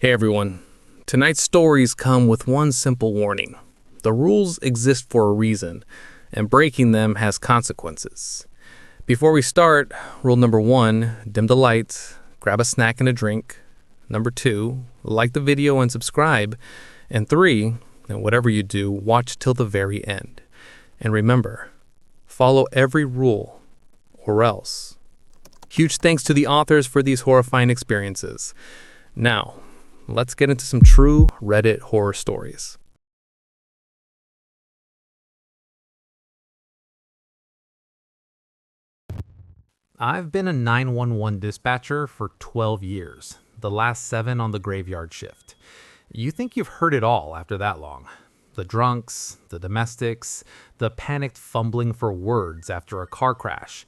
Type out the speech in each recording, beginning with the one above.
Hey everyone. Tonight's stories come with one simple warning. The rules exist for a reason, and breaking them has consequences. Before we start, rule number 1, dim the lights, grab a snack and a drink. Number 2, like the video and subscribe. And 3, and whatever you do, watch till the very end. And remember, follow every rule, or else. Huge thanks to the authors for these horrifying experiences. Now, let's get into some true Reddit horror stories. I've been a 911 dispatcher for 12 years, the last 7 on the graveyard shift. You think you've heard it all after that long. The drunks, the domestics, the panicked fumbling for words after a car crash.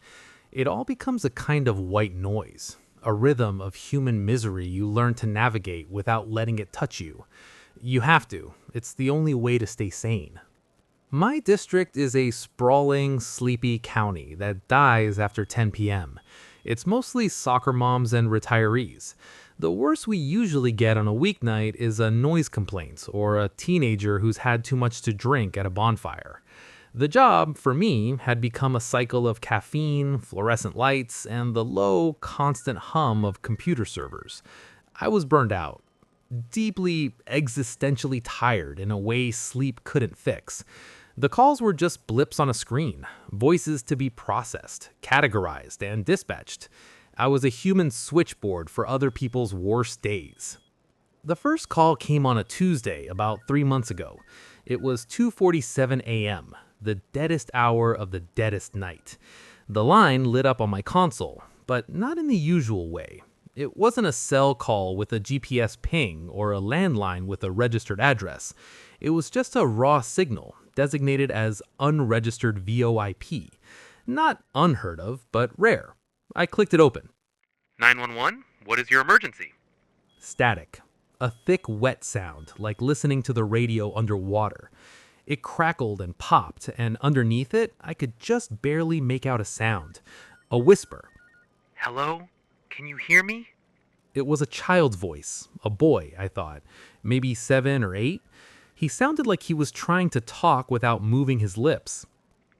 It all becomes a kind of white noise. A rhythm of human misery you learn to navigate without letting it touch you. You have to. It's the only way to stay sane. My district is a sprawling, sleepy county that dies after 10 p.m. It's mostly soccer moms and retirees. The worst we usually get on a weeknight is a noise complaint or a teenager who's had too much to drink at a bonfire. The job, for me, had become a cycle of caffeine, fluorescent lights, and the low, constant hum of computer servers. I was burned out, deeply existentially tired in a way sleep couldn't fix. The calls were just blips on a screen, voices to be processed, categorized, and dispatched. I was a human switchboard for other people's worst days. The first call came on a Tuesday about 3 months ago. It was 2:47 a.m., the deadest hour of the deadest night. The line lit up on my console, but not in the usual way. It wasn't a cell call with a GPS ping or a landline with a registered address. It was just a raw signal, designated as unregistered VoIP. Not unheard of, but rare. I clicked it open. 911, what is your emergency? Static. A thick, wet sound, like listening to the radio underwater. It crackled and popped, and underneath it, I could just barely make out a sound. A whisper. Hello? Can you hear me? It was a child's voice. A boy, I thought. Maybe 7 or 8. He sounded like he was trying to talk without moving his lips.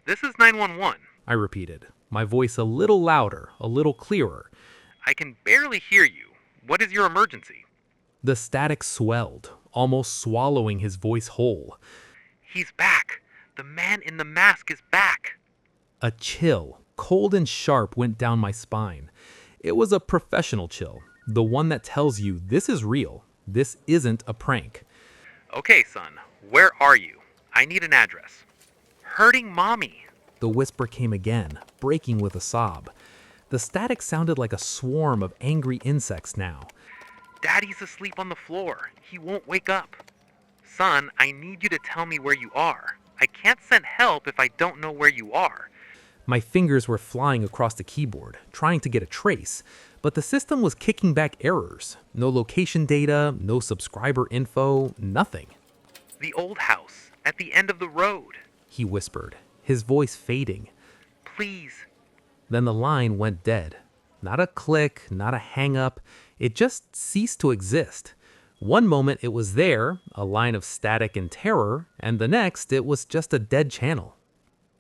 This is 911. I repeated, my voice a little louder, a little clearer. I can barely hear you. What is your emergency? The static swelled, almost swallowing his voice whole. He's back. The man in the mask is back. A chill, cold and sharp, went down my spine. It was a professional chill, the one that tells you this is real, this isn't a prank. Okay, son. Where are you? I need an address. Hurting mommy. The whisper came again, breaking with a sob. The static sounded like a swarm of angry insects now. Daddy's asleep on the floor. He won't wake up. Son, I need you to tell me where you are. I can't send help if I don't know where you are. My fingers were flying across the keyboard, trying to get a trace, but the system was kicking back errors. No location data, no subscriber info, nothing. The old house, at the end of the road. He whispered, his voice fading. Please. Then the line went dead. Not a click, not a hang-up. It just ceased to exist. One moment it was there, a line of static and terror, and the next it was just a dead channel.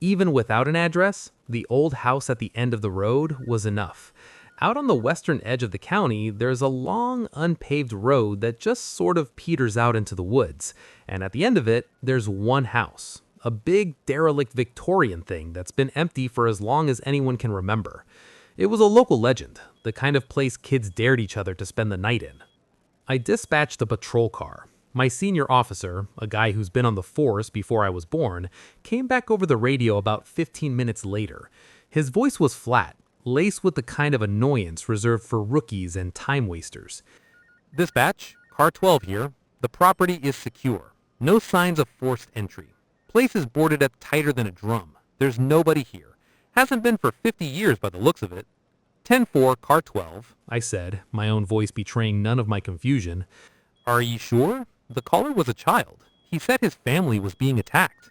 Even without an address, the old house at the end of the road was enough. Out on the western edge of the county, there's a long, unpaved road that just sort of peters out into the woods, and at the end of it, there's one house. A big, derelict Victorian thing that's been empty for as long as anyone can remember. It was a local legend, the kind of place kids dared each other to spend the night in. I dispatched a patrol car. My senior officer, a guy who's been on the force before I was born, came back over the radio about 15 minutes later. His voice was flat, laced with the kind of annoyance reserved for rookies and time wasters. Dispatch, Car 12 here. The property is secure. No signs of forced entry. Place is boarded up tighter than a drum. There's nobody here. Hasn't been for 50 years by the looks of it. 10-4, Car 12. I said, my own voice betraying none of my confusion. Are you sure? The caller was a child. He said his family was being attacked.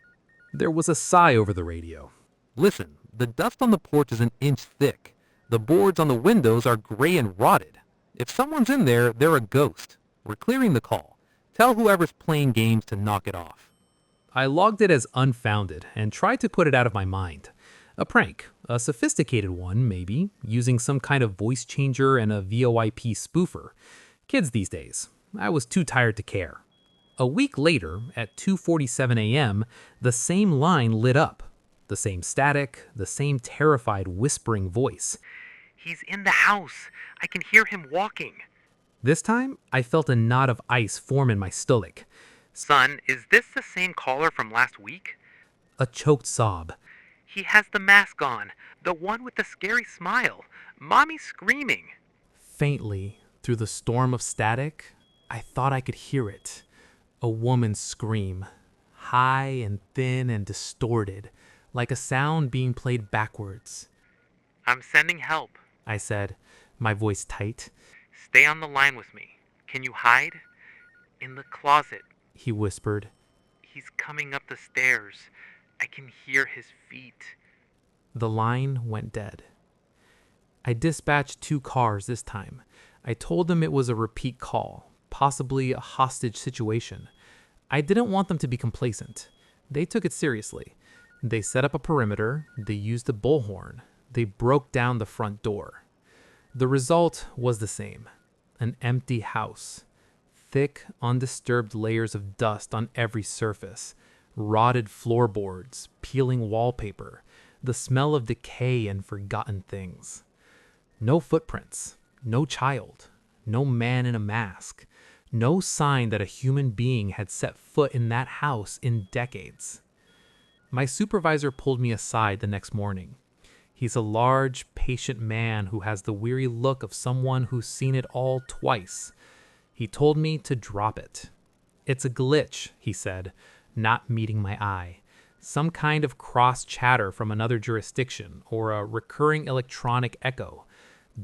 There was a sigh over the radio. Listen, the dust on the porch is an inch thick. The boards on the windows are gray and rotted. If someone's in there, they're a ghost. We're clearing the call. Tell whoever's playing games to knock it off. I logged it as unfounded and tried to put it out of my mind. A prank, a sophisticated one, maybe, using some kind of voice changer and a VoIP spoofer. Kids these days. I was too tired to care. A week later, at 2:47 a.m., the same line lit up. The same static, the same terrified whispering voice. He's in the house. I can hear him walking. This time, I felt a knot of ice form in my stomach. Son, is this the same caller from last week? A choked sob. He has the mask on. The one with the scary smile. Mommy's screaming. Faintly, through the storm of static, I thought I could hear it. A woman's scream. High and thin and distorted, like a sound being played backwards. I'm sending help. I said, my voice tight. Stay on the line with me. Can you hide? In the closet. He whispered. He's coming up the stairs. I can hear his feet. The line went dead. I dispatched 2 cars this time. I told them it was a repeat call, possibly a hostage situation. I didn't want them to be complacent. They took it seriously. They set up a perimeter. They used a bullhorn. They broke down the front door. The result was the same. An empty house. Thick, undisturbed layers of dust on every surface. Rotted floorboards, peeling wallpaper, the smell of decay and forgotten things. No footprints, no child, no man in a mask, no sign that a human being had set foot in that house in decades. My supervisor pulled me aside the next morning. He's a large, patient man who has the weary look of someone who's seen it all twice. He told me to drop it. It's a glitch, he said, not meeting my eye. Some kind of cross chatter from another jurisdiction or a recurring electronic echo.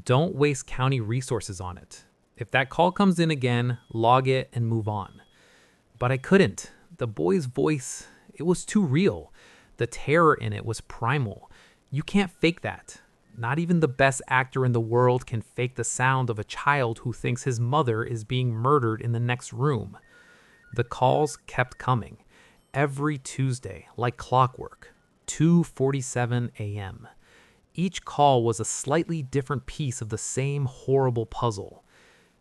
Don't waste county resources on it. If that call comes in again, log it and move on. But I couldn't. The boy's voice, it was too real. The terror in it was primal. You can't fake that. Not even the best actor in the world can fake the sound of a child who thinks his mother is being murdered in the next room. The calls kept coming. Every Tuesday, like clockwork, 2:47 a.m. Each call was a slightly different piece of the same horrible puzzle.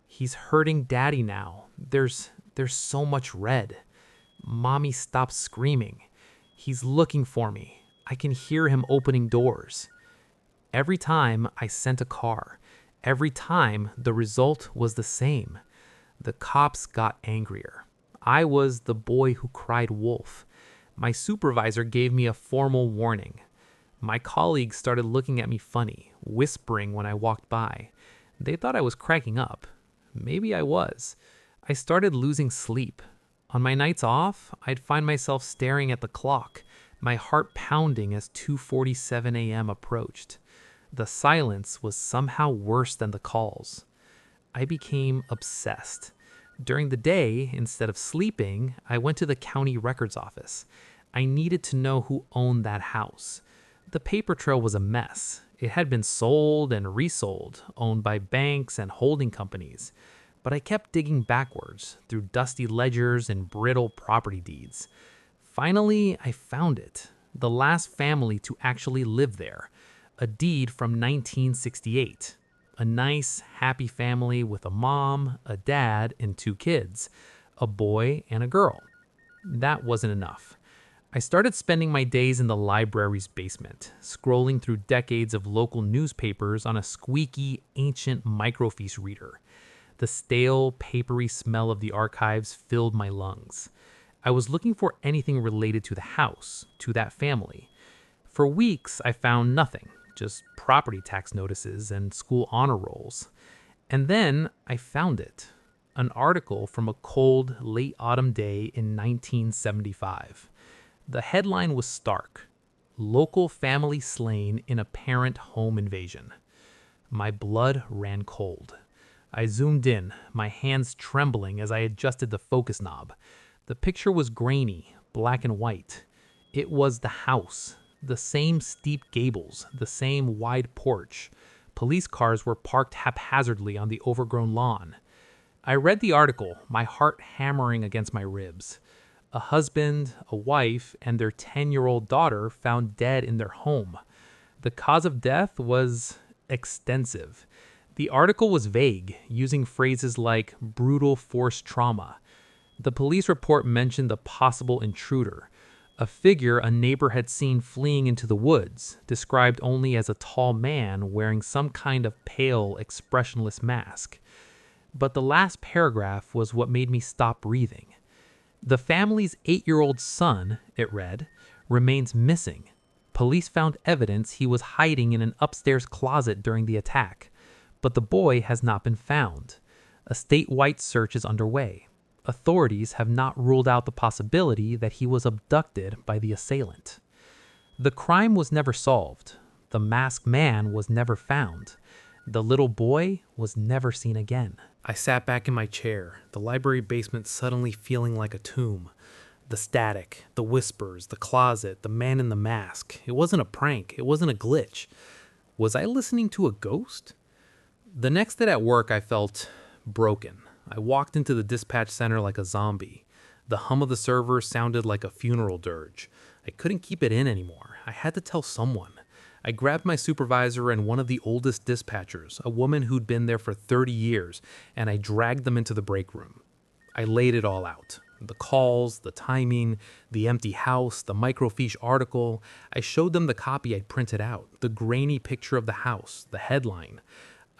He's hurting Daddy now. There's so much red. Mommy stopped screaming. He's looking for me. I can hear him opening doors. Every time I sent a car, every time the result was the same. The cops got angrier. I was the boy who cried wolf. My supervisor gave me a formal warning. My colleagues started looking at me funny, whispering when I walked by. They thought I was cracking up. Maybe I was. I started losing sleep. On my nights off, I'd find myself staring at the clock, my heart pounding as 2:47 a.m. approached. The silence was somehow worse than the calls. I became obsessed. During the day, instead of sleeping, I went to the county records office. I needed to know who owned that house. The paper trail was a mess. It had been sold and resold, owned by banks and holding companies. But I kept digging backwards through dusty ledgers and brittle property deeds. Finally, I found it. The last family to actually live there. A deed from 1968. A nice, happy family with a mom, a dad, and 2 kids. A boy and a girl. That wasn't enough. I started spending my days in the library's basement, scrolling through decades of local newspapers on a squeaky, ancient microfiche reader. The stale, papery smell of the archives filled my lungs. I was looking for anything related to the house, to that family. For weeks, I found nothing, just property tax notices and school honor rolls. And then I found it. An article from a cold, late autumn day in 1975. The headline was stark. Local family slain in apparent home invasion. My blood ran cold. I zoomed in, my hands trembling as I adjusted the focus knob. The picture was grainy, black and white. It was the house. The same steep gables, the same wide porch. Police cars were parked haphazardly on the overgrown lawn. I read the article, my heart hammering against my ribs. A husband, a wife, and their 10-year-old daughter found dead in their home. The cause of death was extensive. The article was vague, using phrases like brutal force trauma. The police report mentioned a possible intruder, a figure a neighbor had seen fleeing into the woods, described only as a tall man wearing some kind of pale, expressionless mask. But the last paragraph was what made me stop breathing. The family's 8-year-old son, it read, remains missing. Police found evidence he was hiding in an upstairs closet during the attack, but the boy has not been found. A statewide search is underway. Authorities have not ruled out the possibility that he was abducted by the assailant. The crime was never solved. The masked man was never found. The little boy was never seen again. I sat back in my chair, the library basement suddenly feeling like a tomb. The static, the whispers, the closet, the man in the mask. It wasn't a prank. It wasn't a glitch. Was I listening to a ghost? The next day at work, I felt broken. I walked into the dispatch center like a zombie. The hum of the server sounded like a funeral dirge. I couldn't keep it in anymore. I had to tell someone. I grabbed my supervisor and one of the oldest dispatchers, a woman who'd been there for 30 years, and I dragged them into the break room. I laid it all out. The calls, the timing, the empty house, the microfiche article. I showed them the copy I'd printed out, the grainy picture of the house, the headline.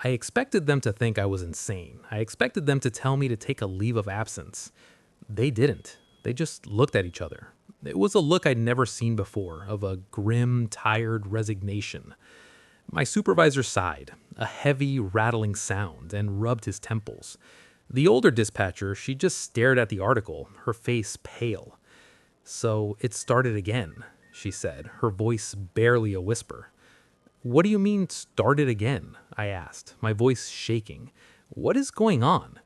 I expected them to think I was insane. I expected them to tell me to take a leave of absence. They didn't. They just looked at each other. It was a look I'd never seen before, of a grim, tired resignation. My supervisor sighed, a heavy, rattling sound, and rubbed his temples. The older dispatcher, she just stared at the article, her face pale. "So it started again," she said, her voice barely a whisper. "What do you mean, started again?" I asked, my voice shaking. "What is going on?"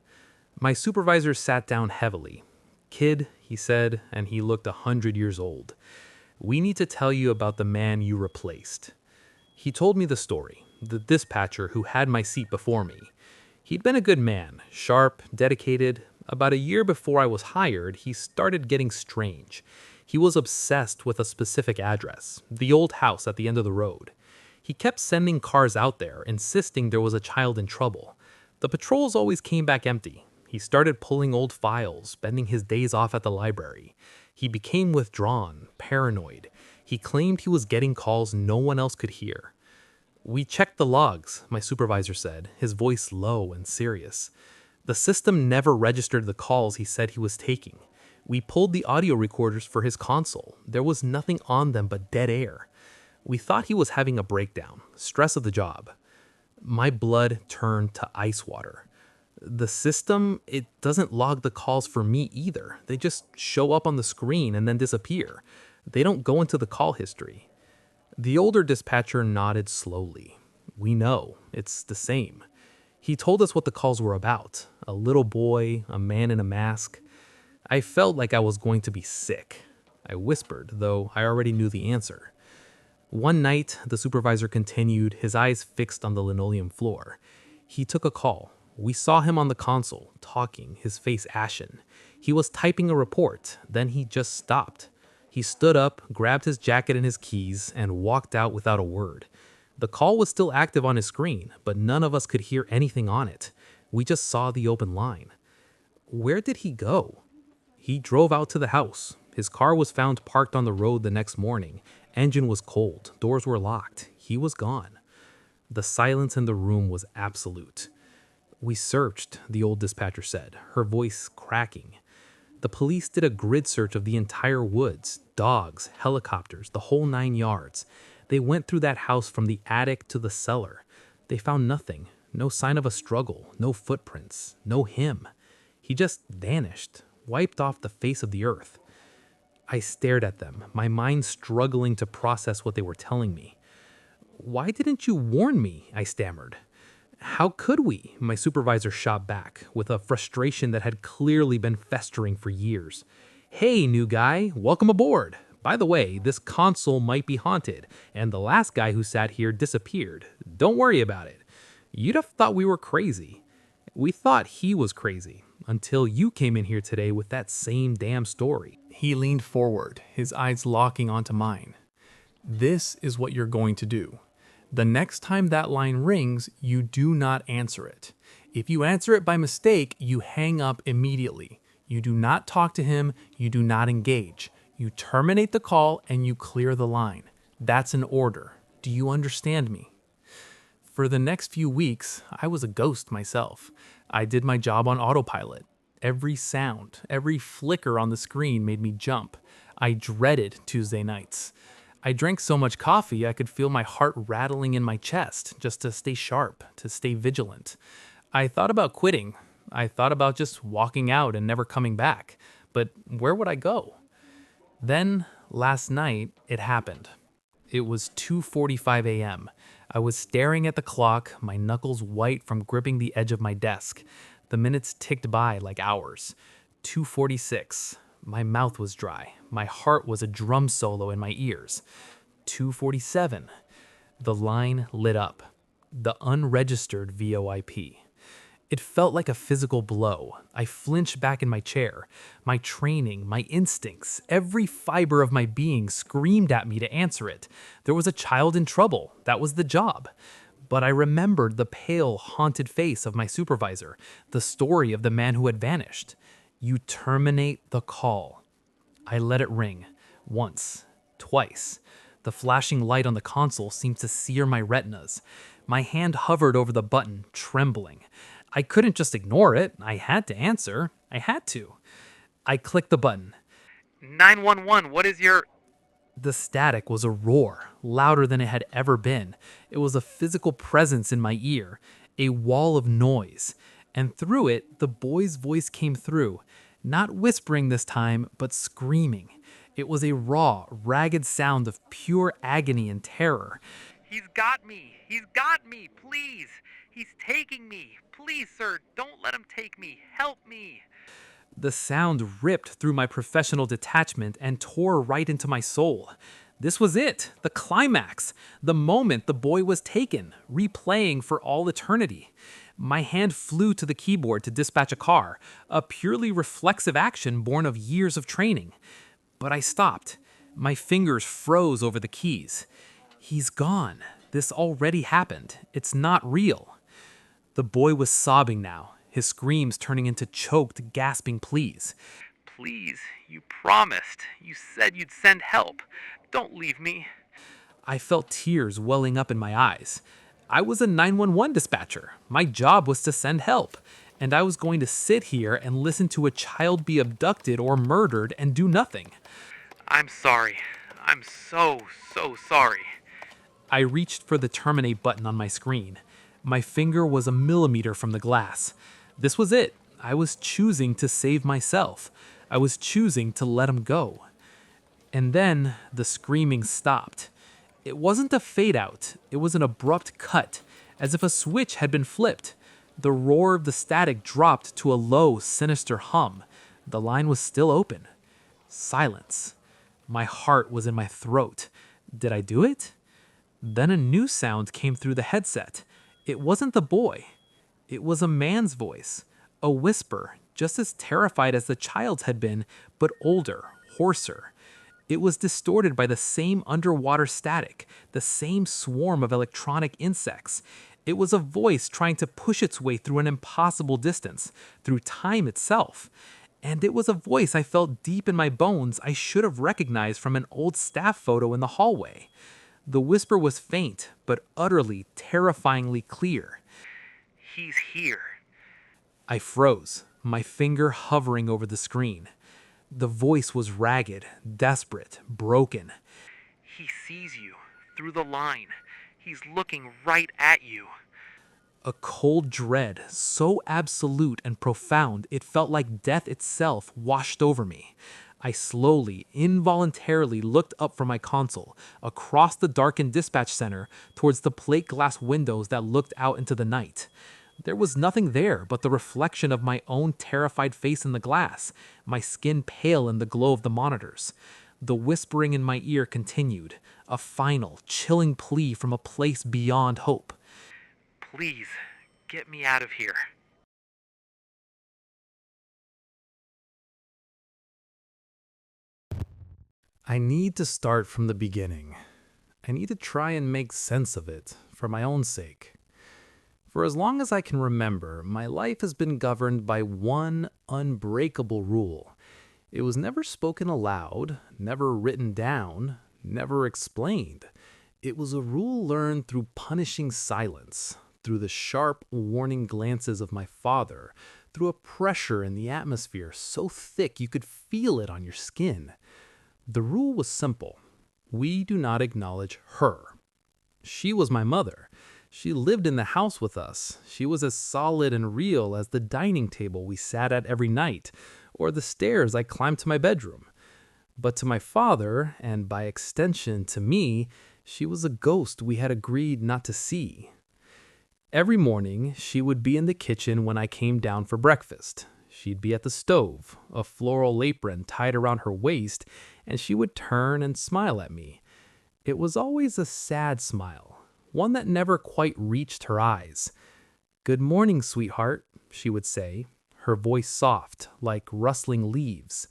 My supervisor sat down heavily. "Kid," he said, and he looked 100 years old, "we need to tell you about the man you replaced." He told me the story, the dispatcher who had my seat before me. He'd been a good man, sharp, dedicated. About a year before I was hired, he started getting strange. He was obsessed with a specific address, the old house at the end of the road. He kept sending cars out there, insisting there was a child in trouble. The patrols always came back empty. He started pulling old files, spending his days off at the library. He became withdrawn, paranoid. He claimed he was getting calls no one else could hear. "We checked the logs," my supervisor said, his voice low and serious. "The system never registered the calls he said he was taking. We pulled the audio recorders for his console. There was nothing on them but dead air. We thought he was having a breakdown, stress of the job." My blood turned to ice water. The system, it doesn't log the calls for me either. They just show up on the screen and then disappear. They don't go into the call history. The older dispatcher nodded slowly. "We know. It's the same." He told us what the calls were about. A little boy, a man in a mask. I felt like I was going to be sick. I whispered, though I already knew the answer. One night, the supervisor continued, his eyes fixed on the linoleum floor. He took a call. We saw him on the console, talking, his face ashen. He was typing a report, then he just stopped. He stood up, grabbed his jacket and his keys, and walked out without a word. The call was still active on his screen, but none of us could hear anything on it. We just saw the open line. Where did he go? He drove out to the house. His car was found parked on the road the next morning. Engine was cold. Doors were locked. He was gone. The silence in the room was absolute. "We searched," the old dispatcher said, her voice cracking. "The police did a grid search of the entire woods, dogs, helicopters, the whole 9 yards. They went through that house from the attic to the cellar. They found nothing, no sign of a struggle, no footprints, no him. He just vanished, wiped off the face of the earth." I stared at them, my mind struggling to process what they were telling me. "Why didn't you warn me?" I stammered. "How could we?" my supervisor shot back, with a frustration that had clearly been festering for years. "Hey, new guy, welcome aboard. By the way, this console might be haunted, and the last guy who sat here disappeared. Don't worry about it. You'd have thought we were crazy. We thought he was crazy until you came in here today with that same damn story. He leaned forward, his eyes locking onto mine. This is what you're going to do. The next time that line rings, you do not answer it. If you answer it by mistake, you hang up immediately. You do not talk to him, you do not engage. You terminate the call and you clear the line. That's an order. Do you understand me? For the next few weeks, I was a ghost myself. I did my job on autopilot. Every sound, every flicker on the screen made me jump. I dreaded Tuesday nights. I drank so much coffee I could feel my heart rattling in my chest just to stay sharp, to stay vigilant. I thought about quitting. I thought about just walking out and never coming back. But where would I go? Then, last night, it happened. It was 2:45 a.m. I was staring at the clock, my knuckles white from gripping the edge of my desk. The minutes ticked by like hours. 2:46. My mouth was dry. My heart was a drum solo in my ears. 2:47. The line lit up. The unregistered VoIP. It felt like a physical blow. I flinched back in my chair. My training, my instincts, every fiber of my being screamed at me to answer it. There was a child in trouble. That was the job. But I remembered the pale, haunted face of my supervisor, the story of the man who had vanished. You terminate the call. I let it ring. Once. Twice. The flashing light on the console seemed to sear my retinas. My hand hovered over the button, trembling. I couldn't just ignore it. I had to answer. I had to. I clicked the button. 911, what is your... The static was a roar, louder than it had ever been. It was a physical presence in my ear, a wall of noise. And through it, the boy's voice came through, not whispering this time, but screaming. It was a raw, ragged sound of pure agony and terror. He's got me! He's got me! Please! He's taking me! Please, sir, don't let him take me! Help me! The sound ripped through my professional detachment and tore right into my soul. This was it, the climax, the moment the boy was taken, replaying for all eternity. My hand flew to the keyboard to dispatch a car, a purely reflexive action born of years of training. But I stopped. My fingers froze over the keys. He's gone. This already happened. It's not real. The boy was sobbing now, his screams turning into choked, gasping pleas. Please, you promised. You said you'd send help. Don't leave me. I felt tears welling up in my eyes. I was a 911 dispatcher. My job was to send help. And I was going to sit here and listen to a child be abducted or murdered and do nothing. I'm sorry. I'm so sorry. I reached for the terminate button on my screen. My finger was a millimeter from the glass. This was it. I was choosing to save myself. I was choosing to let him go. And then the screaming stopped. It wasn't a fade out. It was an abrupt cut, as if a switch had been flipped. The roar of the static dropped to a low, sinister hum. The line was still open. Silence. My heart was in my throat. Did I do it? Then a new sound came through the headset. It wasn't the boy. It was a man's voice. A whisper, just as terrified as the child's had been, but older, hoarser. It was distorted by the same underwater static, the same swarm of electronic insects. It was a voice trying to push its way through an impossible distance, through time itself. And it was a voice I felt deep in my bones I should have recognized from an old staff photo in the hallway. The whisper was faint, but utterly, terrifyingly clear. He's here. I froze, my finger hovering over the screen. The voice was ragged, desperate, broken. He sees you. Through the line. He's looking right at you. A cold dread, so absolute and profound it felt like death itself, washed over me. I slowly, involuntarily looked up from my console, across the darkened dispatch center, towards the plate glass windows that looked out into the night. There was nothing there but the reflection of my own terrified face in the glass, my skin pale in the glow of the monitors. The whispering in my ear continued, a final, chilling plea from a place beyond hope. Please, get me out of here. I need to start from the beginning. I need to try and make sense of it for my own sake. For as long as I can remember, my life has been governed by one unbreakable rule. It was never spoken aloud, never written down, never explained. It was a rule learned through punishing silence, through the sharp, warning glances of my father, through a pressure in the atmosphere so thick you could feel it on your skin. The rule was simple. We do not acknowledge her. She was my mother. She lived in the house with us. She was as solid and real as the dining table we sat at every night, or the stairs I climbed to my bedroom. But to my father, and by extension to me, she was a ghost we had agreed not to see. Every morning, she would be in the kitchen when I came down for breakfast. She'd be at the stove, a floral apron tied around her waist, and she would turn and smile at me. It was always a sad smile, one that never quite reached her eyes. "Good morning, sweetheart," she would say, her voice soft, like rustling leaves.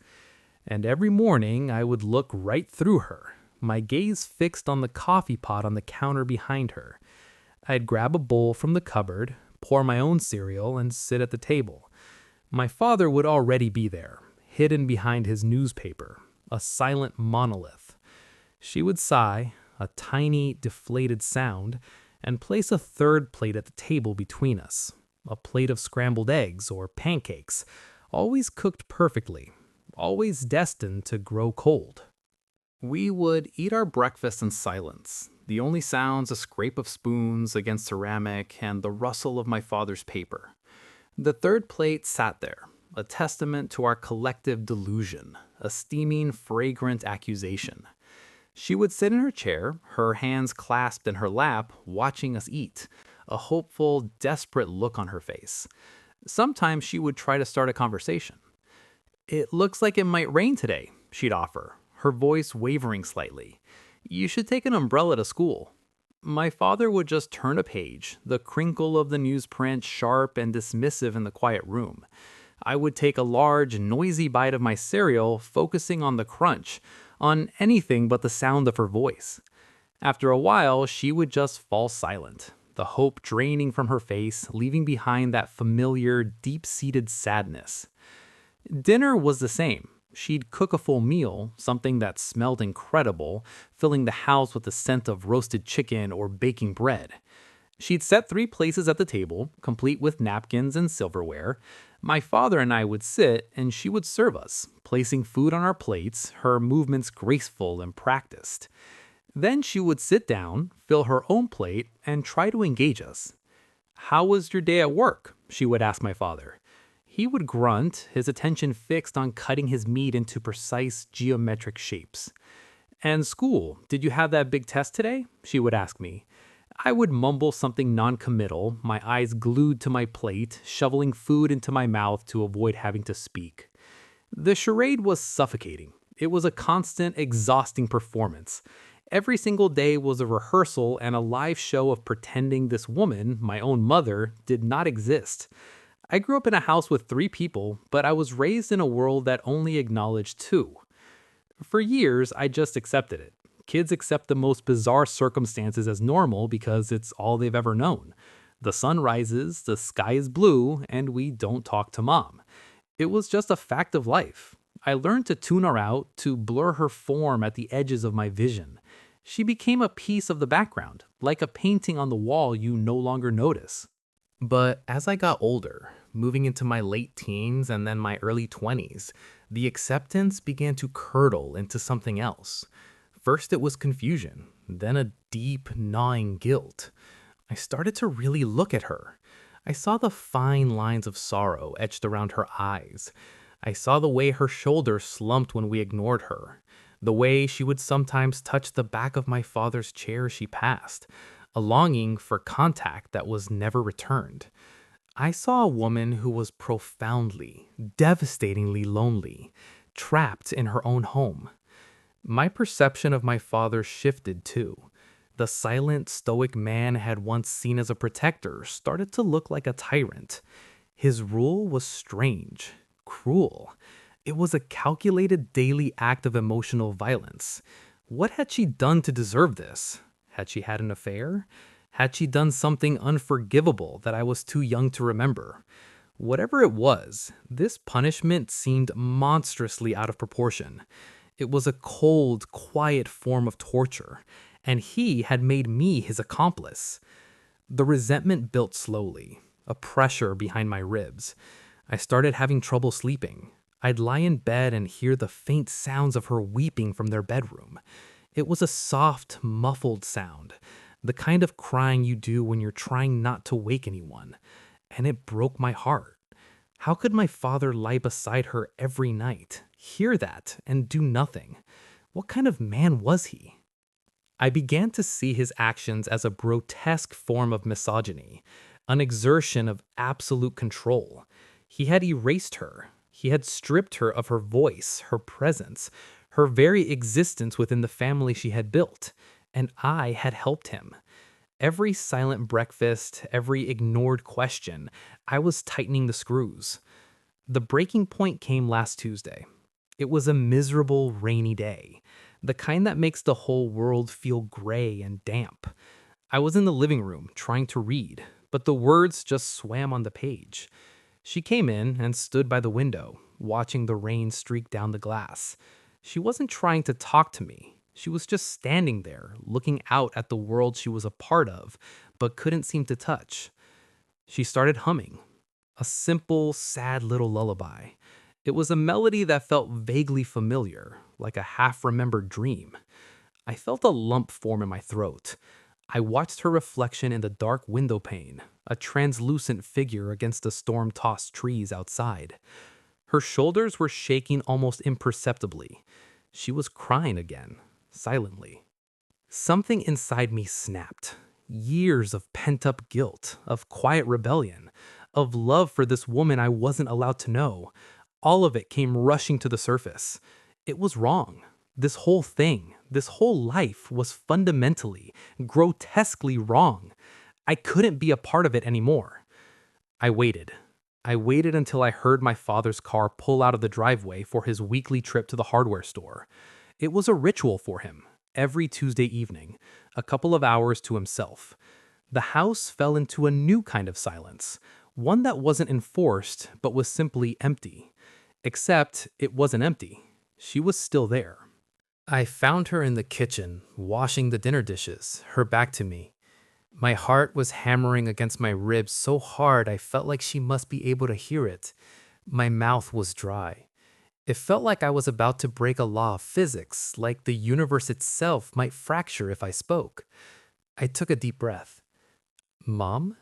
And every morning I would look right through her, my gaze fixed on the coffee pot on the counter behind her. I'd grab a bowl from the cupboard, pour my own cereal, and sit at the table. My father would already be there, hidden behind his newspaper, a silent monolith. She would sigh, a tiny, deflated sound, and place a third plate at the table between us, a plate of scrambled eggs or pancakes, always cooked perfectly, always destined to grow cold. We would eat our breakfast in silence, the only sounds a scrape of spoons against ceramic and the rustle of my father's paper. The third plate sat there, a testament to our collective delusion, a steaming, fragrant accusation. She would sit in her chair, her hands clasped in her lap, watching us eat, a hopeful, desperate look on her face. Sometimes she would try to start a conversation. "It looks like it might rain today," she'd offer, her voice wavering slightly. "You should take an umbrella to school." My father would just turn a page, the crinkle of the newsprint sharp and dismissive in the quiet room. I would take a large, noisy bite of my cereal, focusing on the crunch, on anything but the sound of her voice. After a while, she would just fall silent, the hope draining from her face, leaving behind that familiar, deep-seated sadness. Dinner was the same. She'd cook a full meal, something that smelled incredible, filling the house with the scent of roasted chicken or baking bread. She'd set 3 places at the table, complete with napkins and silverware. My father and I would sit, and she would serve us, placing food on our plates, her movements graceful and practiced. Then she would sit down, fill her own plate, and try to engage us. "How was your day at work?" she would ask my father. He would grunt, his attention fixed on cutting his meat into precise geometric shapes. "And school, did you have that big test today?" she would ask me. I would mumble something noncommittal, my eyes glued to my plate, shoveling food into my mouth to avoid having to speak. The charade was suffocating. It was a constant, exhausting performance. Every single day was a rehearsal and a live show of pretending this woman, my own mother, did not exist. I grew up in a house with 3 people, but I was raised in a world that only acknowledged 2. For years, I just accepted it. Kids accept the most bizarre circumstances as normal because it's all they've ever known. The sun rises, the sky is blue, and we don't talk to mom. It was just a fact of life. I learned to tune her out, to blur her form at the edges of my vision. She became a piece of the background, like a painting on the wall you no longer notice. But as I got older, moving into my late teens and then my early 20s, the acceptance began to curdle into something else. First it was confusion, then a deep, gnawing guilt. I started to really look at her. I saw the fine lines of sorrow etched around her eyes. I saw the way her shoulders slumped when we ignored her, the way she would sometimes touch the back of my father's chair as she passed, a longing for contact that was never returned. I saw a woman who was profoundly, devastatingly lonely, trapped in her own home. My perception of my father shifted too. The silent, stoic man I had once seen as a protector started to look like a tyrant. His rule was strange, cruel. It was a calculated daily act of emotional violence. What had she done to deserve this? Had she had an affair? Had she done something unforgivable that I was too young to remember? Whatever it was, this punishment seemed monstrously out of proportion. It was a cold, quiet form of torture, and he had made me his accomplice. The resentment built slowly, a pressure behind my ribs. I started having trouble sleeping. I'd lie in bed and hear the faint sounds of her weeping from their bedroom. It was a soft, muffled sound, the kind of crying you do when you're trying not to wake anyone. And it broke my heart. How could my father lie beside her every night, hear that, and do nothing? What kind of man was he? I began to see his actions as a grotesque form of misogyny, an exertion of absolute control. He had erased her. He had stripped her of her voice, her presence, her very existence within the family she had built, and I had helped him. Every silent breakfast, every ignored question, I was tightening the screws. The breaking point came last Tuesday. It was a miserable, rainy day, the kind that makes the whole world feel gray and damp. I was in the living room trying to read, but the words just swam on the page. She came in and stood by the window, watching the rain streak down the glass. She wasn't trying to talk to me. She was just standing there, looking out at the world she was a part of, but couldn't seem to touch. She started humming, a simple, sad little lullaby. It was a melody that felt vaguely familiar, like a half-remembered dream. I felt a lump form in my throat. I watched her reflection in the dark window pane, a translucent figure against the storm-tossed trees outside. Her shoulders were shaking almost imperceptibly. She was crying again, silently. Something inside me snapped. Years of pent-up guilt, of quiet rebellion, of love for this woman I wasn't allowed to know. All of it came rushing to the surface. It was wrong. This whole thing, this whole life was fundamentally, grotesquely wrong. I couldn't be a part of it anymore. I waited. I waited until I heard my father's car pull out of the driveway for his weekly trip to the hardware store. It was a ritual for him, every Tuesday evening, a couple of hours to himself. The house fell into a new kind of silence, one that wasn't enforced but was simply empty. Except it wasn't empty. She was still there. I found her in the kitchen, washing the dinner dishes, her back to me. My heart was hammering against my ribs so hard I felt like she must be able to hear it. My mouth was dry. It felt like I was about to break a law of physics, like the universe itself might fracture if I spoke. I took a deep breath. Mom?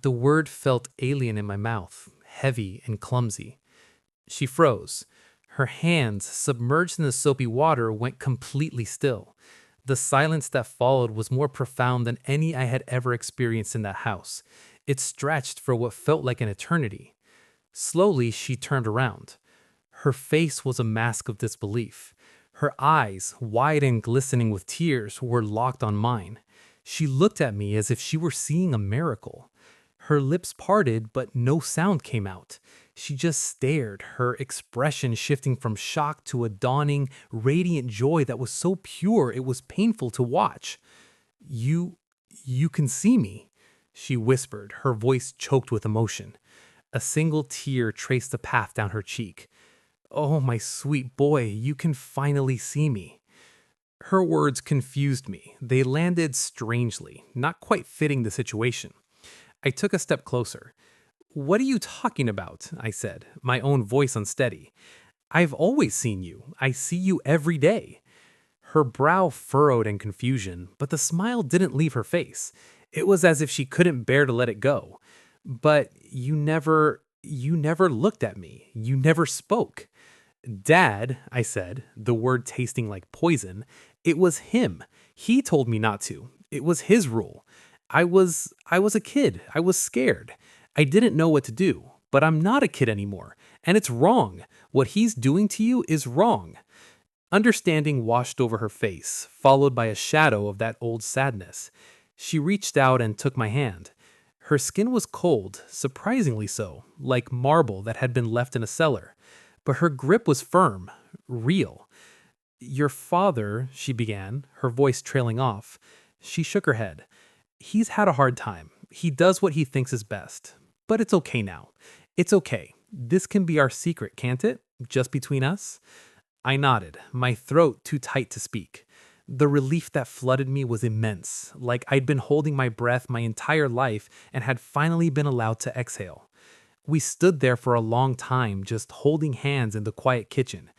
The word felt alien in my mouth, heavy and clumsy. She froze. Her hands, submerged in the soapy water, went completely still. The silence that followed was more profound than any I had ever experienced in that house. It stretched for what felt like an eternity. Slowly, she turned around. Her face was a mask of disbelief. Her eyes, wide and glistening with tears, were locked on mine. She looked at me as if she were seeing a miracle. Her lips parted, but no sound came out. She just stared, her expression shifting from shock to a dawning, radiant joy that was so pure it was painful to watch. You can see me," she whispered, her voice choked with emotion. A single tear traced the path down her cheek. "Oh, my sweet boy, you can finally see me." Her words confused me. They landed strangely, not quite fitting the situation. I took a step closer. "What are you talking about?" I said, my own voice unsteady. "I've always seen you. I see you every day." Her brow furrowed in confusion, but the smile didn't leave her face. It was as if she couldn't bear to let it go. "But you never looked at me. You never spoke." "Dad," I said, the word tasting like poison, "it was him. He told me not to. It was his rule. I was a kid. I was scared. I didn't know what to do, but I'm not a kid anymore, and it's wrong. What he's doing to you is wrong." Understanding washed over her face, followed by a shadow of that old sadness. She reached out and took my hand. Her skin was cold, surprisingly so, like marble that had been left in a cellar. but her grip was firm, real. Your father, she began, her voice trailing off. She shook her head. He's had a hard time. He does what he thinks is best. But it's okay now. It's okay. This can be our secret, can't it? Just between us? I nodded, my throat too tight to speak. The relief that flooded me was immense, like I'd been holding my breath my entire life and had finally been allowed to exhale. We stood there for a long time, just holding hands in the quiet kitchen.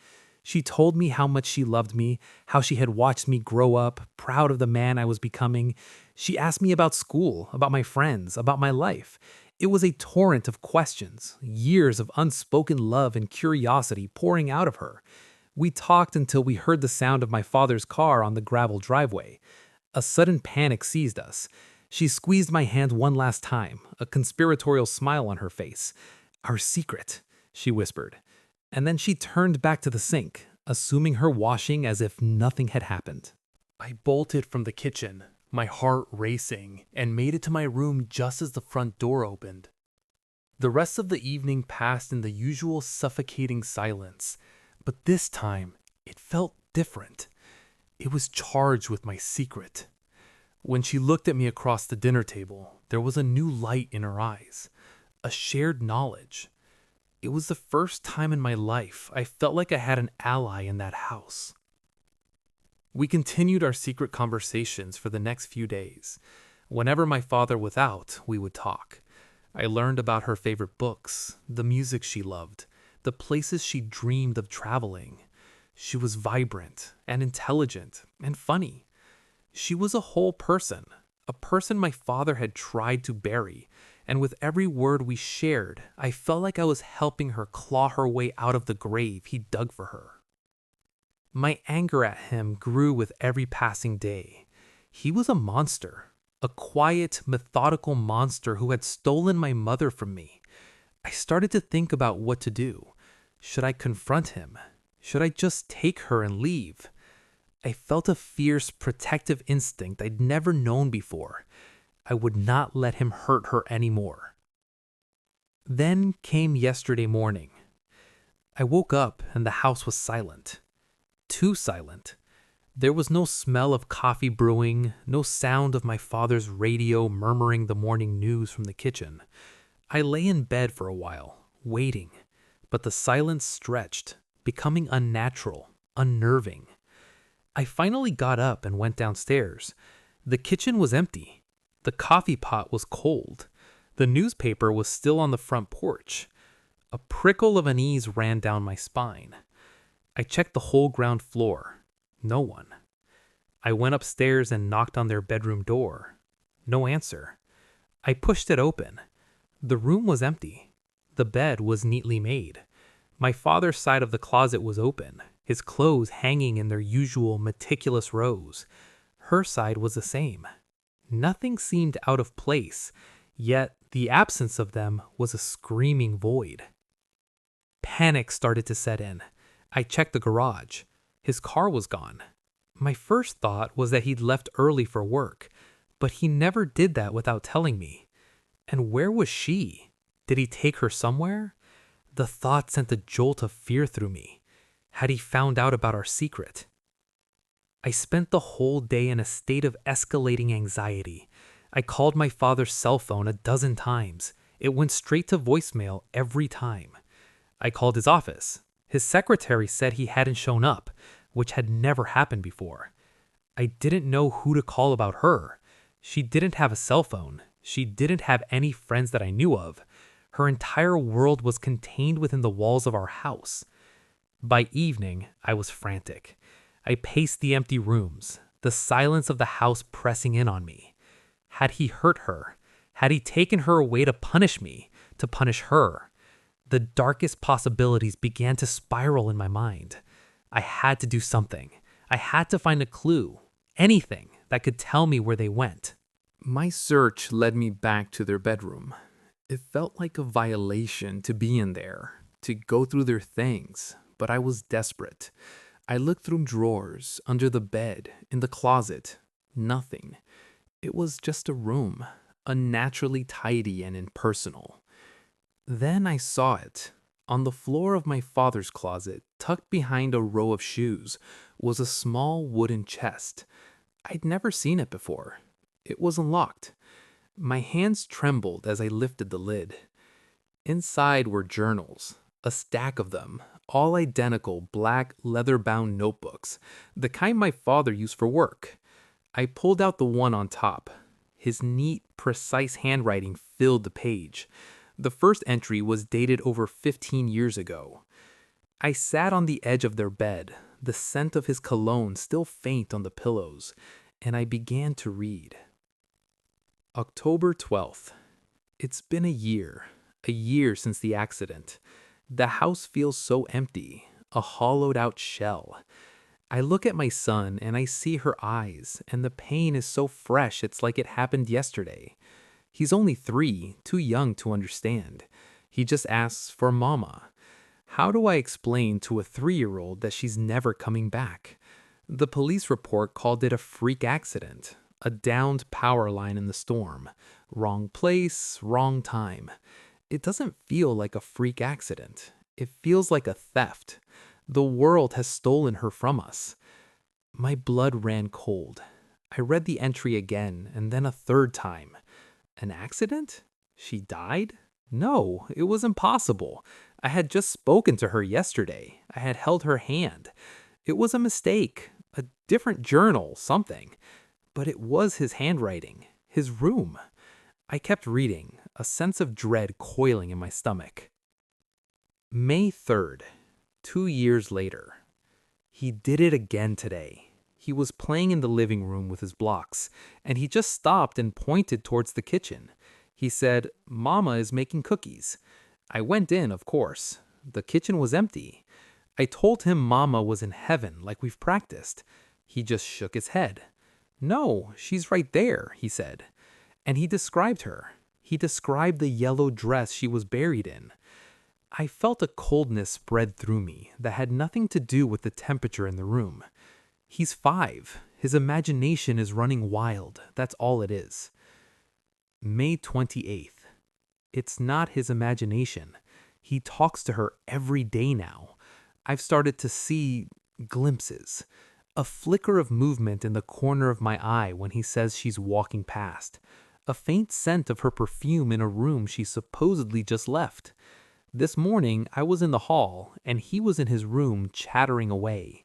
She told me how much she loved me, how she had watched me grow up, proud of the man I was becoming. She asked me about school, about my friends, about my life. It was a torrent of questions, years of unspoken love and curiosity pouring out of her. We talked until we heard the sound of my father's car on the gravel driveway. A sudden panic seized us. She squeezed my hand one last time, a conspiratorial smile on her face. Our secret, she whispered. And then she turned back to the sink, assuming her washing as if nothing had happened. I bolted from the kitchen, my heart racing, and made it to my room just as the front door opened. The rest of the evening passed in the usual suffocating silence, but this time it felt different. It was charged with my secret. When she looked at me across the dinner table, there was a new light in her eyes, a shared knowledge. It was the first time in my life I felt like I had an ally in that house. We continued our secret conversations for the next few days. Whenever my father was out, we would talk. I learned about her favorite books, the music she loved, the places she dreamed of traveling. She was vibrant and intelligent and funny. She was a whole person, a person my father had tried to bury, and with every word we shared, I felt like I was helping her claw her way out of the grave he dug for her. My anger at him grew with every passing day. He was a monster, a quiet, methodical monster who had stolen my mother from me. I started to think about what to do. Should I confront him? Should I just take her and leave? I felt a fierce, protective instinct I'd never known before. I would not let him hurt her anymore. Then came yesterday morning. I woke up and the house was silent. Too silent. There was no smell of coffee brewing, no sound of my father's radio murmuring the morning news from the kitchen. I lay in bed for a while, waiting, but the silence stretched, becoming unnatural, unnerving. I finally got up and went downstairs. The kitchen was empty. The coffee pot was cold. The newspaper was still on the front porch. A prickle of unease ran down my spine. I checked the whole ground floor. No one. I went upstairs and knocked on their bedroom door. No answer. I pushed it open. The room was empty. The bed was neatly made. My father's side of the closet was open, his clothes hanging in their usual meticulous rows. Her side was the same. Nothing seemed out of place, yet the absence of them was a screaming void. Panic started to set in. I checked the garage. His car was gone. My first thought was that he'd left early for work, but he never did that without telling me. And where was she? Did he take her somewhere? The thought sent a jolt of fear through me. Had he found out about our secret? I spent the whole day in a state of escalating anxiety. I called my father's cell phone 12 times. It went straight to voicemail every time. I called his office. His secretary said he hadn't shown up, which had never happened before. I didn't know who to call about her. She didn't have a cell phone. She didn't have any friends that I knew of. Her entire world was contained within the walls of our house. By evening, I was frantic. I paced the empty rooms, the silence of the house pressing in on me. Had he hurt her? Had he taken her away to punish me, to punish her? The darkest possibilities began to spiral in my mind. I had to do something. I had to find a clue, anything that could tell me where they went. My search led me back to their bedroom. It felt like a violation to be in there, to go through their things, but I was desperate. I looked through drawers, under the bed, in the closet. Nothing. It was just a room, unnaturally tidy and impersonal. Then I saw it. On the floor of my father's closet, tucked behind a row of shoes, was a small wooden chest. I'd never seen it before. It was unlocked. My hands trembled as I lifted the lid. Inside were journals, a stack of them, all identical black leather-bound notebooks, the kind my father used for work. I pulled out the one on top. His neat, precise handwriting filled the page. The first entry was dated over 15 years ago. I sat on the edge of their bed, the scent of his cologne still faint on the pillows, and I began to read. October 12th. It's been a year since the accident. The house feels so empty, a hollowed out shell. I look at my son and I see her eyes, and the pain is so fresh it's like it happened yesterday. He's only 3, too young to understand. He just asks for mama. How do I explain to a 3-year-old that she's never coming back? The police report called it a freak accident, a downed power line in the storm. Wrong place, wrong time. It doesn't feel like a freak accident. It feels like a theft. The world has stolen her from us. My blood ran cold. I read the entry again and then a third time. An accident? She died? No, it was impossible. I had just spoken to her yesterday. I had held her hand. It was a mistake, a different journal, something. But it was his handwriting, his room. I kept reading, a sense of dread coiling in my stomach. May 3rd, 2 years later. He did it again today. He was playing in the living room with his blocks, and he just stopped and pointed towards the kitchen. He said, "Mama is making cookies." I went in, of course. The kitchen was empty. I told him Mama was in heaven, like we've practiced. He just shook his head. "No, she's right there," he said. And he described her. He described the yellow dress she was buried in. I felt a coldness spread through me that had nothing to do with the temperature in the room. He's 5. His imagination is running wild. That's all it is. May 28th. It's not his imagination. He talks to her every day now. I've started to see glimpses. A flicker of movement in the corner of my eye when he says she's walking past. A faint scent of her perfume in a room she supposedly just left. This morning, I was in the hall, and he was in his room chattering away.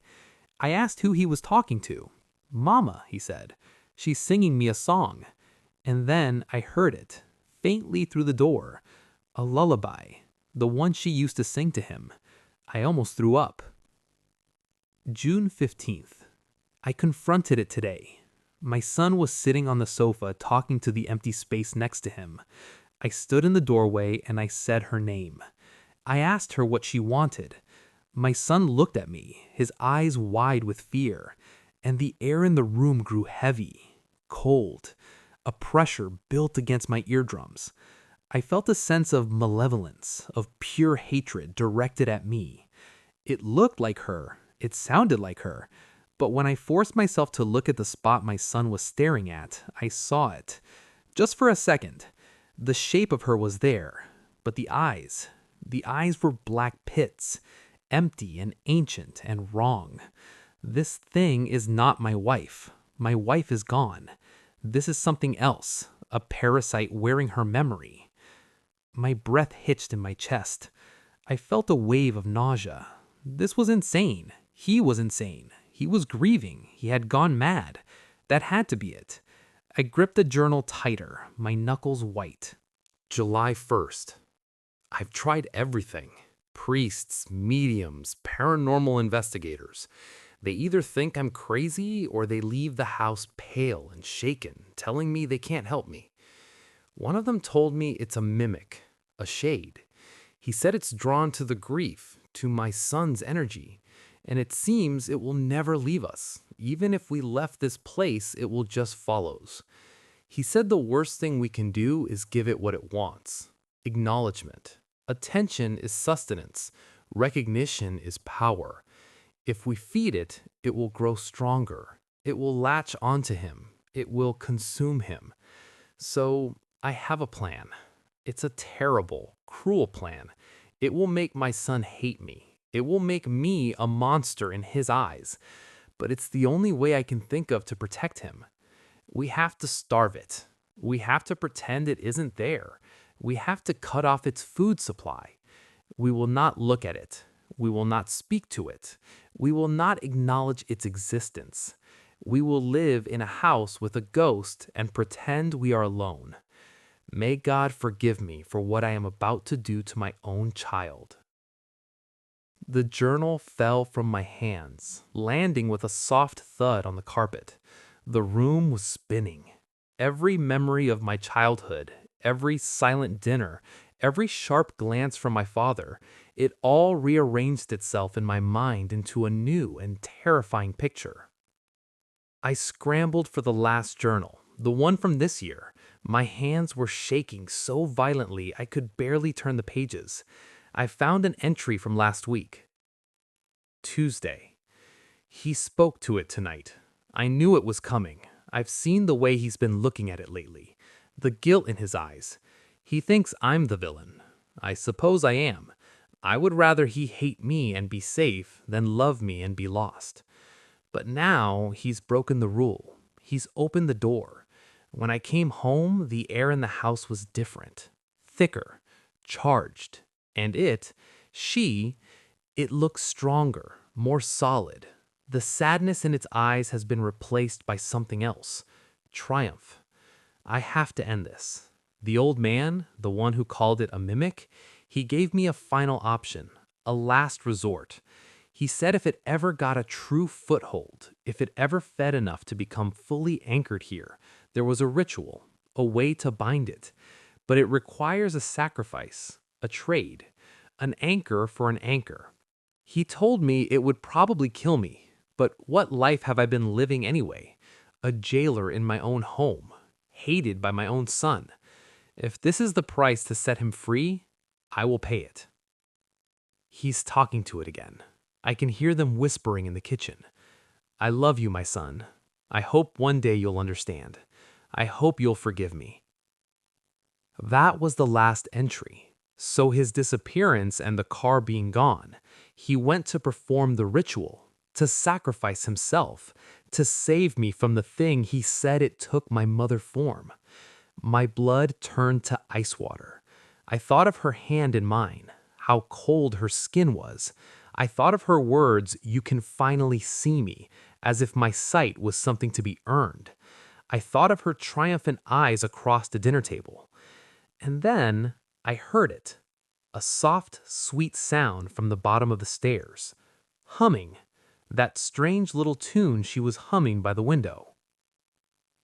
I asked who he was talking to. "Mama," he said. "She's singing me a song." And then I heard it, faintly through the door. A lullaby, the one she used to sing to him. I almost threw up. June 15th. I confronted it today. My son was sitting on the sofa talking to the empty space next to him. I stood in the doorway and I said her name. I asked her what she wanted. My son looked at me, his eyes wide with fear, and the air in the room grew heavy, cold. A pressure built against my eardrums. I felt a sense of malevolence, of pure hatred directed at me. It looked like her, it sounded like her, but when I forced myself to look at the spot my son was staring at, I saw it. Just for a second. The shape of her was there, but the eyes were black pits, empty and ancient and wrong. This thing is not my wife. My wife is gone. This is something else, a parasite wearing her memory. My breath hitched in my chest. I felt a wave of nausea. This was insane. He was insane. He was grieving. He had gone mad. That had to be it. I gripped the journal tighter, my knuckles white. July 1st. I've tried everything. Priests, mediums, paranormal investigators. They either think I'm crazy or they leave the house pale and shaken, telling me they can't help me. One of them told me it's a mimic, a shade. He said it's drawn to the grief, to my son's energy, and it seems it will never leave us. Even if we left this place, it will just follows. He said the worst thing we can do is give it what it wants. Acknowledgement. Attention is sustenance. Recognition is power. If we feed it, it will grow stronger. It will latch onto him. It will consume him. So I have a plan. It's a terrible, cruel plan. It will make my son hate me. It will make me a monster in his eyes. But it's the only way I can think of to protect him. We have to starve it. We have to pretend it isn't there. We have to cut off its food supply. We will not look at it. We will not speak to it. We will not acknowledge its existence. We will live in a house with a ghost and pretend we are alone. May God forgive me for what I am about to do to my own child. The journal fell from my hands, landing with a soft thud on the carpet. The room was spinning. Every memory of my childhood, every silent dinner, every sharp glance from my father, it all rearranged itself in my mind into a new and terrifying picture. I scrambled for the last journal, the one from this year. My hands were shaking so violently I could barely turn the pages. I found an entry from last week. Tuesday. He spoke to it tonight. I knew it was coming. I've seen the way he's been looking at it lately. The guilt in his eyes. He thinks I'm the villain. I suppose I am. I would rather he hate me and be safe than love me and be lost. But now he's broken the rule. He's opened the door. When I came home, the air in the house was different, thicker, charged. And it looks stronger, more solid. The sadness in its eyes has been replaced by something else. Triumph. I have to end this. The old man, the one who called it a mimic, he gave me a final option, a last resort. He said if it ever got a true foothold, if it ever fed enough to become fully anchored here, there was a ritual, a way to bind it. But it requires a sacrifice, a trade, an anchor for an anchor. He told me it would probably kill me, but what life have I been living anyway? A jailer in my own home, hated by my own son. If this is the price to set him free, I will pay it. He's talking to it again. I can hear them whispering in the kitchen. I love you, my son. I hope one day you'll understand. I hope you'll forgive me. That was the last entry. So his disappearance and the car being gone, he went to perform the ritual, to sacrifice himself, to save me from the thing he said it took my mother form. My blood turned to ice water. I thought of her hand in mine, how cold her skin was. I thought of her words, "You can finally see me," as if my sight was something to be earned. I thought of her triumphant eyes across the dinner table. And then I heard it, a soft, sweet sound from the bottom of the stairs. Humming, that strange little tune she was humming by the window.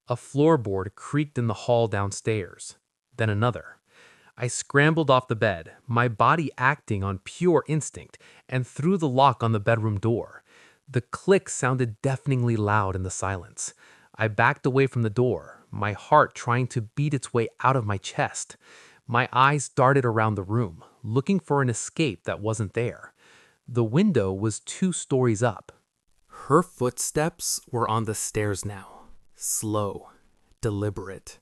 A floorboard creaked in the hall downstairs, then another. I scrambled off the bed, my body acting on pure instinct, and threw the lock on the bedroom door. The click sounded deafeningly loud in the silence. I backed away from the door, my heart trying to beat its way out of my chest. My eyes darted around the room, looking for an escape that wasn't there. The window was 2 stories up. Her footsteps were on the stairs now. Slow, deliberate.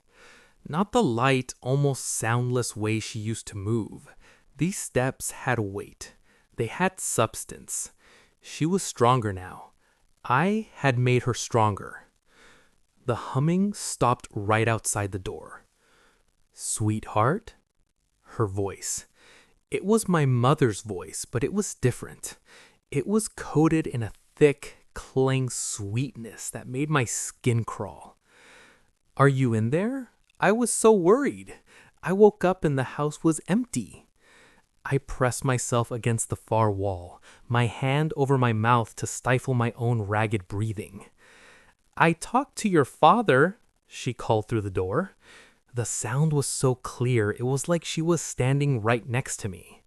Not the light, almost soundless way she used to move. These steps had weight. They had substance. She was stronger now. I had made her stronger. The humming stopped right outside the door. Sweetheart? Her voice. It was my mother's voice, but it was different. It was coated in a thick, clang sweetness that made my skin crawl. Are you in there? I was so worried. I woke up and the house was empty. I pressed myself against the far wall, my hand over my mouth to stifle my own ragged breathing. I talked to your father, she called through the door. The sound was so clear, it was like she was standing right next to me.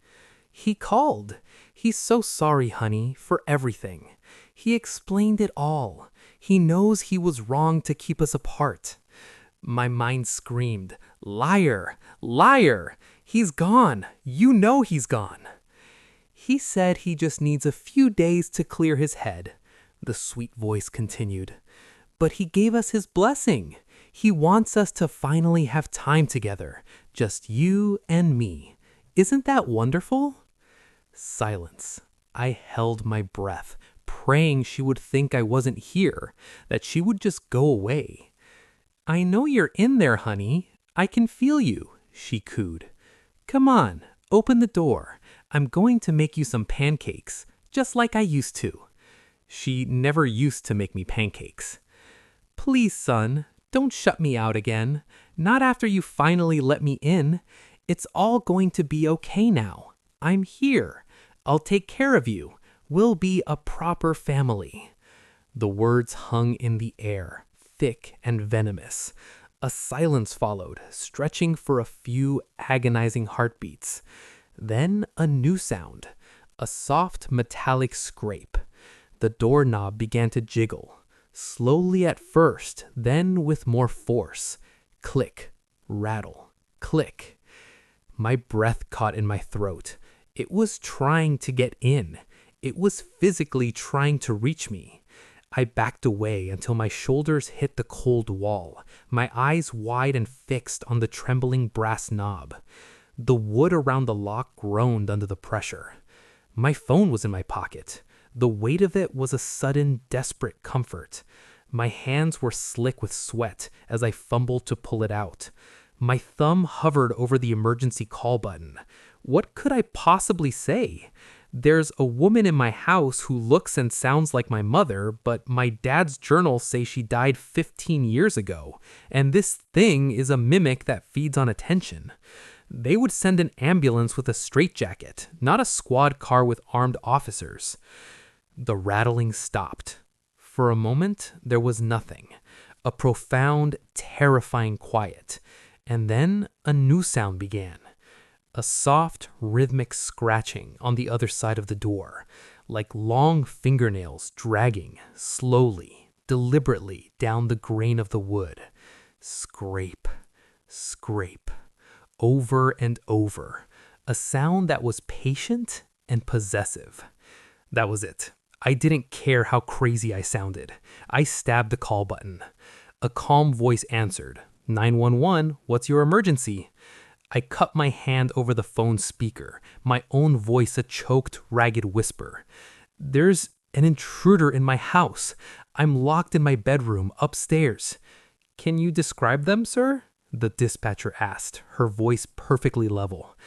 He called. He's so sorry, honey, for everything. He explained it all. He knows he was wrong to keep us apart. My mind screamed, liar, liar. He's gone. You know he's gone. He said he just needs a few days to clear his head, the sweet voice continued. But he gave us his blessing. He wants us to finally have time together, just you and me. Isn't that wonderful? Silence. I held my breath, praying she would think I wasn't here, that she would just go away. "I know you're in there, honey. I can feel you," she cooed. "Come on, open the door. I'm going to make you some pancakes, just like I used to." She never used to make me pancakes. "Please, son, don't shut me out again. Not after you finally let me in. It's all going to be okay now. I'm here. I'll take care of you. We'll be a proper family." The words hung in the air, thick and venomous. A silence followed, stretching for a few agonizing heartbeats. Then a new sound, a soft metallic scrape. The doorknob began to jiggle, slowly at first, then with more force. Click, rattle, click. My breath caught in my throat. It was trying to get in. It was physically trying to reach me. I backed away until my shoulders hit the cold wall, my eyes wide and fixed on the trembling brass knob. The wood around the lock groaned under the pressure. My phone was in my pocket. The weight of it was a sudden, desperate comfort. My hands were slick with sweat as I fumbled to pull it out. My thumb hovered over the emergency call button. What could I possibly say? There's a woman in my house who looks and sounds like my mother, but my dad's journals say she died 15 years ago, and this thing is a mimic that feeds on attention. They would send an ambulance with a straitjacket, not a squad car with armed officers. The rattling stopped. For a moment, there was nothing. A profound, terrifying quiet. And then a new sound began. A soft, rhythmic scratching on the other side of the door, like long fingernails dragging slowly, deliberately down the grain of the wood. Scrape, scrape, over and over. A sound that was patient and possessive. That was it. I didn't care how crazy I sounded. I stabbed the call button. A calm voice answered. 911, what's your emergency? I cut my hand over the phone speaker, my own voice a choked, ragged whisper. "There's an intruder in my house. I'm locked in my bedroom upstairs." "Can you describe them, sir?" the dispatcher asked, her voice perfectly level.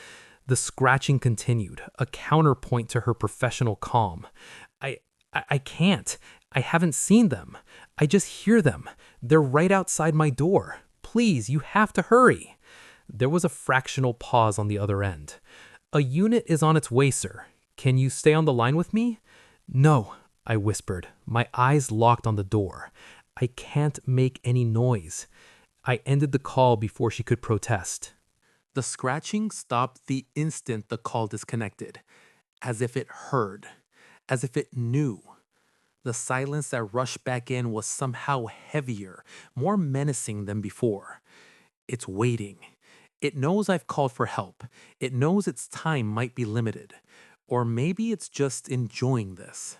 The scratching continued, a counterpoint to her professional calm. I can't. I haven't seen them. I just hear them. They're right outside my door. Please, you have to hurry." There was a fractional pause on the other end. "A unit is on its way, sir. Can you stay on the line with me?" "No," I whispered, my eyes locked on the door. "I can't make any noise." I ended the call before she could protest. The scratching stopped the instant the call disconnected, as if it heard, as if it knew. The silence that rushed back in was somehow heavier, more menacing than before. It's waiting. It knows I've called for help. It knows its time might be limited. Or maybe it's just enjoying this.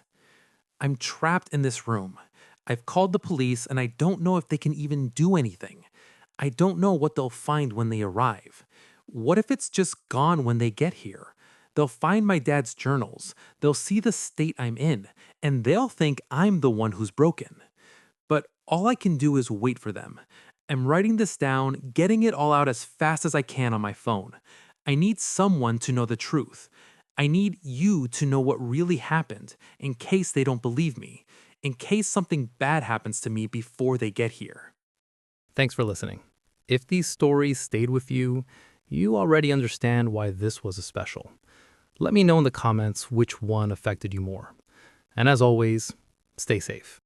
I'm trapped in this room. I've called the police and I don't know if they can even do anything. I don't know what they'll find when they arrive. What if it's just gone when they get here? They'll find my dad's journals. They'll see the state I'm in, and they'll think I'm the one who's broken. But all I can do is wait for them. I'm writing this down, getting it all out as fast as I can on my phone. I need someone to know the truth. I need you to know what really happened, in case they don't believe me, in case something bad happens to me before they get here. Thanks for listening. If these stories stayed with you, you already understand why this was a special. Let me know in the comments which one affected you more. And as always, stay safe.